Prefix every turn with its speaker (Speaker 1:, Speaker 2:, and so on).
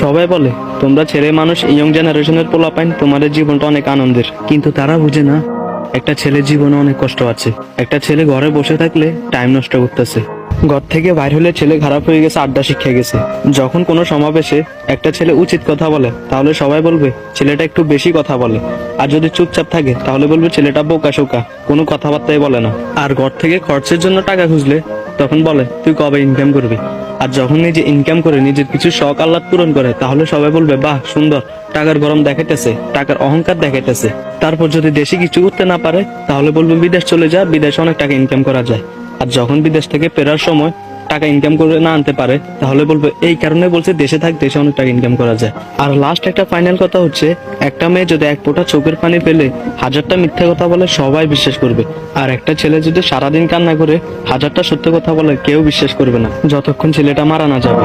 Speaker 1: সবাই বলে তোমরা ছেলে মানুষ, ইয়ং জেনারেশনের পোলাপাইন, তোমাদের জীবনটা অনেক আনন্দের, কিন্তু তারা বুঝে না একটা ছেলের জীবনে অনেক কষ্ট আছে। একটা ছেলে ঘরে বসে থাকলে টাইম নষ্ট করতেছে, ঘর থেকে বাইর হলে ছেলে খারাপ হয়ে গেছে, আড্ডা শিখে গেছে। যখন কোনো সমাবেশে একটা ছেলে উচিত কথা বলে তাহলে সবাই বলবে ছেলেটা একটু বেশি কথা বলে, আর যদি চুপচাপ থাকে তাহলে বলবে ছেলেটা বোকা শোকা, কোনো কথাবার্তাই বলে না। আর ঘর থেকে খরচের জন্য টাকা খুঁজলে তখন বলে তুই কবে ইনকাম করবি। আর যখন নিজে ইনকাম করে নিজের কিছু শখ আহ্লাদ পূরণ করে তাহলে সবাই বলবে বাহ সুন্দর, টাকার গরম দেখাইতেছে, টাকার অহংকার দেখাইতেছে। তারপর যদি দেশে কিছু করতে না পারে তাহলে বলবে বিদেশ চলে যা, বিদেশে অনেক টাকা ইনকাম করা যায়। আর যখন বিদেশ থেকে ফেরার সময় টাকা ইনকাম করে না আনতে পারে তাহলে বলবে এই কারণে বলছে দেশে থাক, দেশে অনেক টাকা ইনকাম করা যায়। আর লাস্ট একটা ফাইনাল কথা হচ্ছে, একটা মেয়ে যদি এক ফোঁটা চোখের পানি ফেলে হাজারটা মিথ্যা কথা বলে সবাই বিশ্বাস করবে, আর একটা ছেলে যদি সারাদিন কান্না করে হাজারটা সত্য কথা বলে কেউ বিশ্বাস করবে না, যতক্ষণ ছেলেটা মারা না যাবে।